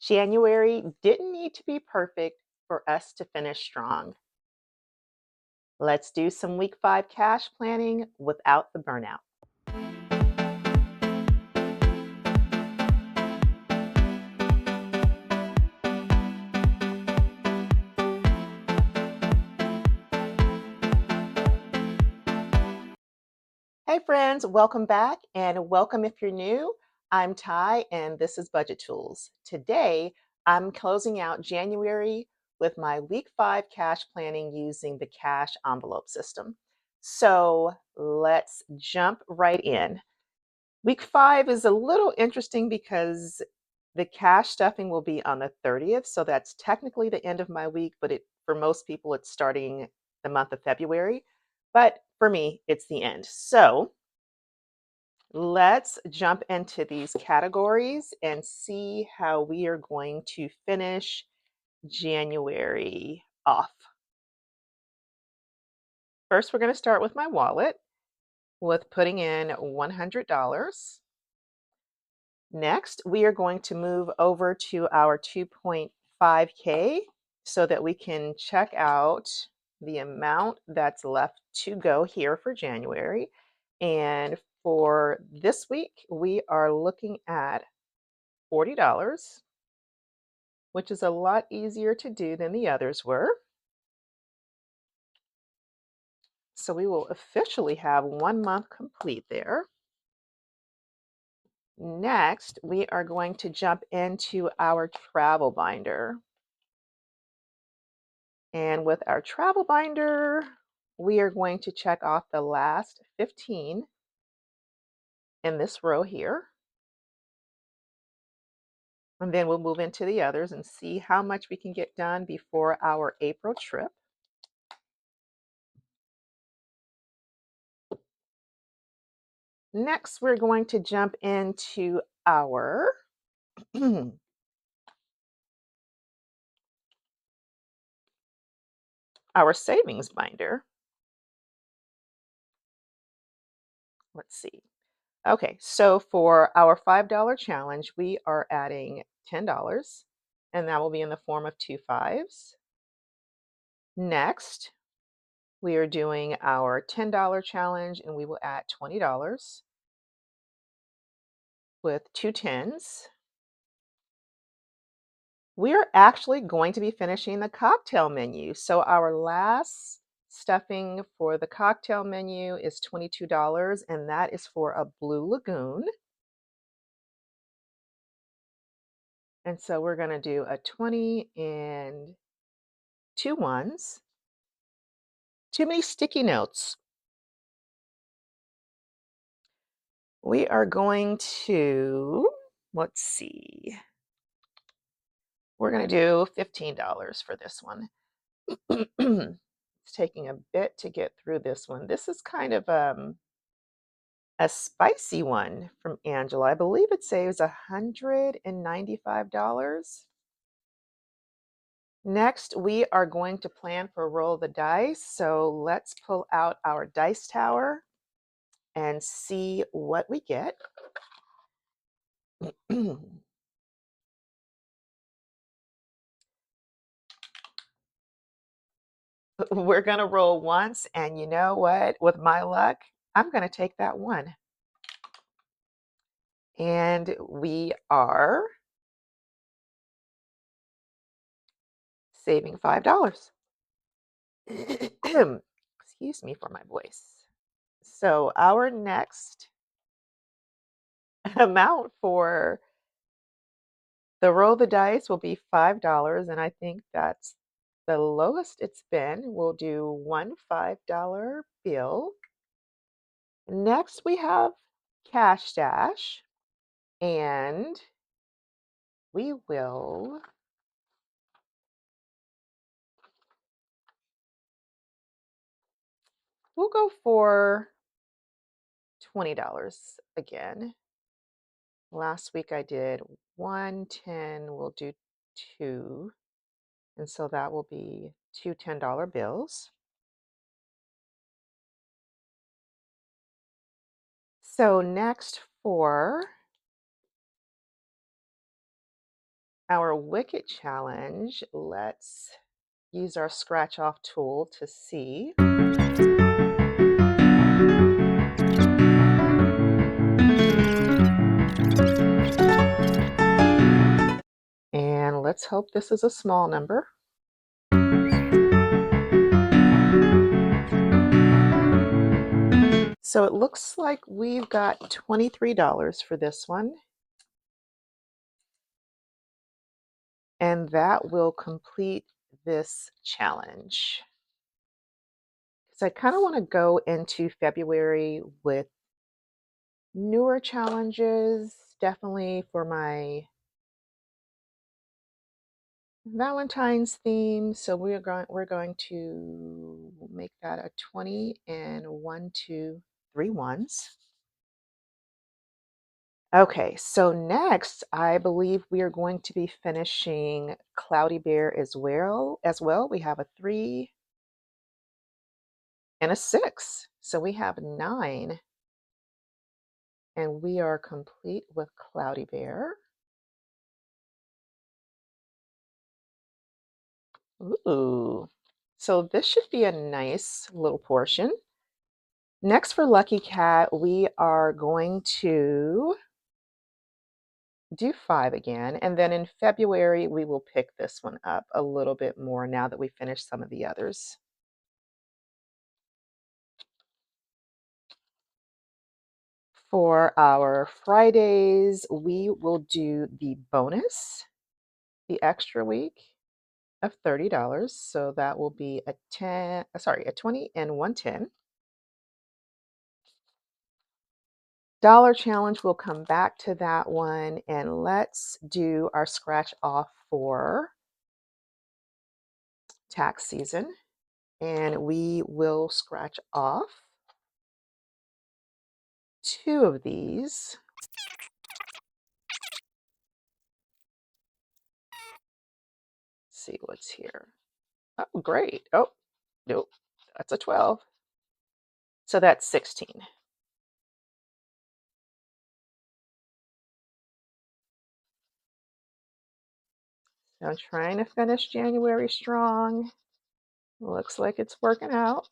January didn't need to be perfect for us to finish strong. Let's do some week 5 cash planning without the burnout. Hey friends, welcome back and welcome if you're new. I'm Ty and this is Budget Tools. Today, I'm closing out January with my week 5 cash planning using the cash envelope system. So let's jump right in. Week 5 is a little interesting because the cash stuffing will be on the 30th. So that's technically the end of my week, but for most people, it's starting the month of February. But for me, it's the end. So let's jump into these categories and see how we are going to finish January off. First, we're going to start with my wallet with putting in $100. Next, we are going to move over to our 2.5K so that we can check out the amount that's left to go here for January. And for this week, we are looking at $40, which is a lot easier to do than the others were. So we will officially have 1 month complete there. Next, we are going to jump into our travel binder. And with our travel binder, we are going to check off the last 15 in this row here. And then we'll move into the others and see how much we can get done before our April trip. Next, we're going to jump into our our savings binder. Let's see. Okay, so for our $5 challenge, we are adding $10, and that will be in the form of 2 5s. Next, we are doing our $10 challenge, and we will add $20 with 2 10s. We're actually going to be finishing the cocktail menu. So our last stuffing for the cocktail menu is $22, and that is for a Blue Lagoon. And so we're going to do a 20 and 2 1s. Too many sticky notes. We are going to, let's see, we're going to do $15 for this one. It's taking a bit to get through this one. This is kind of a spicy one from Angela. I believe it saves $195. Next, we are going to plan for roll the dice. So let's pull out our dice tower and see what we get. We're going to roll once, and you know what? With my luck, I'm going to take that one. And we are saving $5. Excuse me for my voice. So our next amount for the roll the dice will be $5, and I think that's the lowest it's been. We'll do one $5 bill. Next, we have Cash Stash, and we will we'll go for $20 again. Last week I did 110, we'll do 2, and so that will be two $10 bills. So next for Our Wicked challenge, let's use our scratch off tool to see. And let's hope this is a small number. So it looks like we've got $23 for this one. And that will complete this challenge. So I kind of want to go into February with newer challenges, definitely for my Valentine's theme. So we're going to make that a 20 and 1, 2, 3 ones. Okay, so next I believe we are going to be finishing Cloudy Bear as well. We have a 3 and a 6. So we have 9 and we are complete with Cloudy Bear. Ooh. So this should be a nice little portion. Next for Lucky Cat, we are going to do 5 again. And then in February, we will pick this one up a little bit more now that we finished some of the others. For our Fridays, we will do the bonus, the extra week of $30. So that will be a 20 and 110. Dollar challenge, we'll come back to that one, and let's do our scratch off for tax season. And we will scratch off 2 of these. See what's here. Oh, great. Oh, nope. That's a 12. So that's 16. So I'm trying to finish January strong. Looks like it's working out.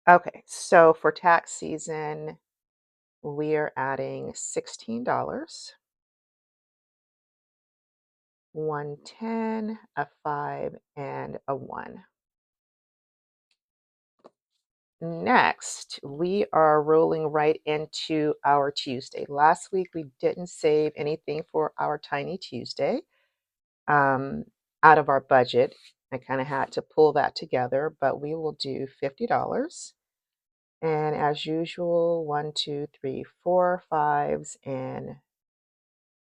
Okay, so for tax season, we are adding $16, 110, a 5, and a 1. Next, we are rolling right into our Tuesday. Last week, we didn't save anything for our Tiny Tuesday um, out of our budget. I kind of had to pull that together, but we will do $50. And as usual, 1, 2, 3, 4 5s and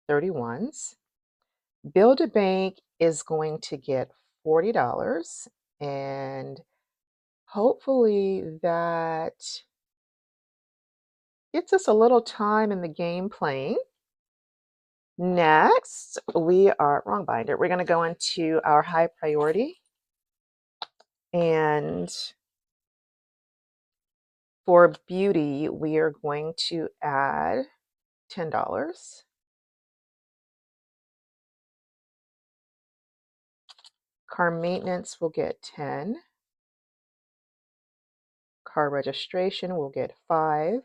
31s. Build a Bank is going to get $40, and hopefully that gets us a little time in the game playing. Next, we are wrong binder. We're going to go into our high priority, and for beauty, we are going to add $10. Car maintenance will get 10. Car registration will get 5.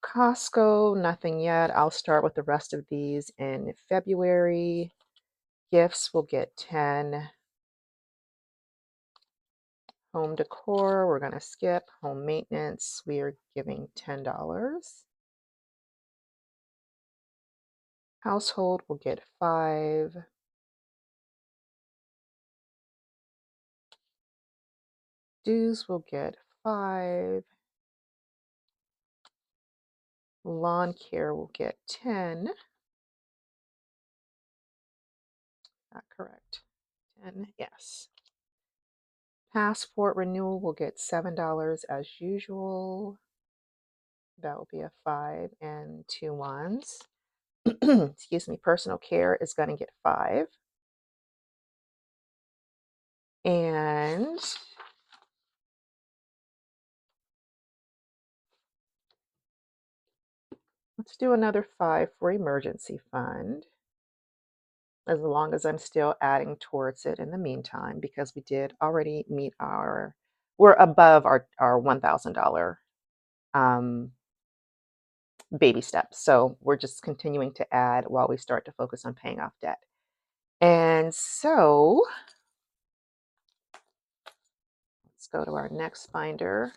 Costco, nothing yet. I'll start with the rest of these in February. Gifts will get 10. Home decor, we're going to skip. Home maintenance, we are giving $10. Household will get 5. Dues will get 5. Lawn care will get 10. Not correct. 10, yes. Passport renewal will get $7 as usual. That will be a 5 and 2 ones. excuse me, personal care is going to get 5. And let's do another 5 for emergency fund, as long as I'm still adding towards it in the meantime, because we did already meet we're above our $1,000 um, baby steps. So we're just continuing to add while we start to focus on paying off debt. And so let's go to our next binder.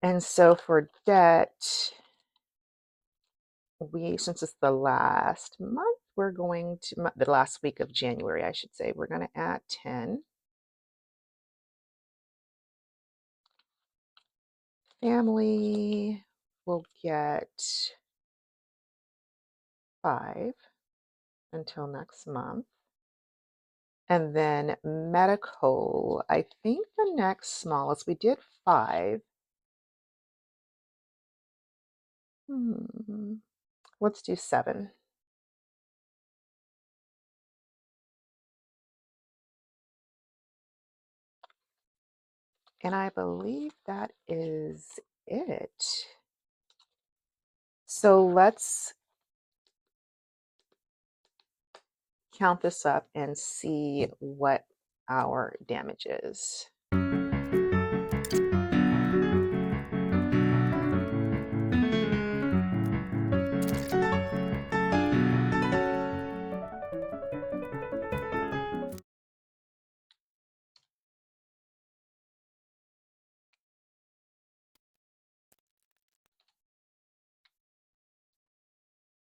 And so for debt, since it's the last month, we're going to, the last week of January, I should say, we're going to add 10. Family will get 5 until next month. And then medical, I think the next smallest, we did 5. Let's do 7. And I believe that is it. So let's count this up and see what our damage is.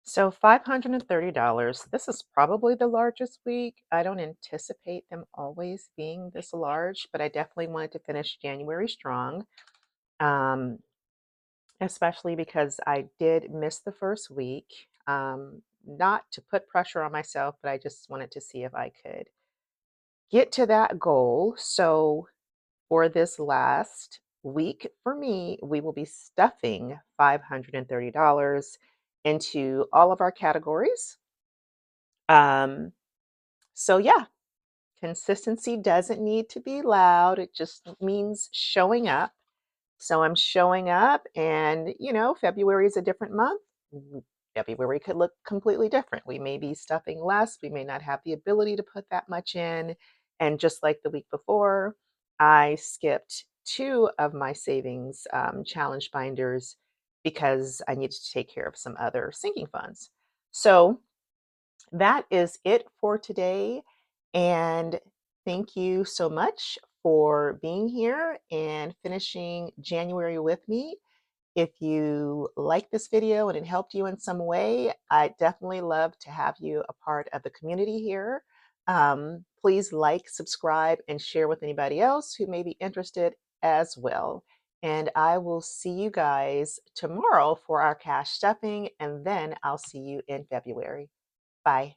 So $530. This is probably the largest week. I don't anticipate them always being this large, but I definitely wanted to finish January strong, especially because I did miss the first week. Not to put pressure on myself, but I just wanted to see if I could get to that goal. So for this last week, for me, we will be stuffing $530 into all of our categories. So yeah, consistency doesn't need to be loud. It just means showing up. So I'm showing up, and February is a different month. February could look completely different. We may be stuffing less. We may not have the ability to put that much in. And just like the week before, I skipped 2 of my savings challenge binders because I needed to take care of some other sinking funds. So that is it for today. And thank you so much for being here and finishing January with me. If you like this video and it helped you in some way, I'd definitely love to have you a part of the community here. Please like, subscribe, and share with anybody else who may be interested as well. And I will see you guys tomorrow for our cash stuffing, and then I'll see you in February. Bye.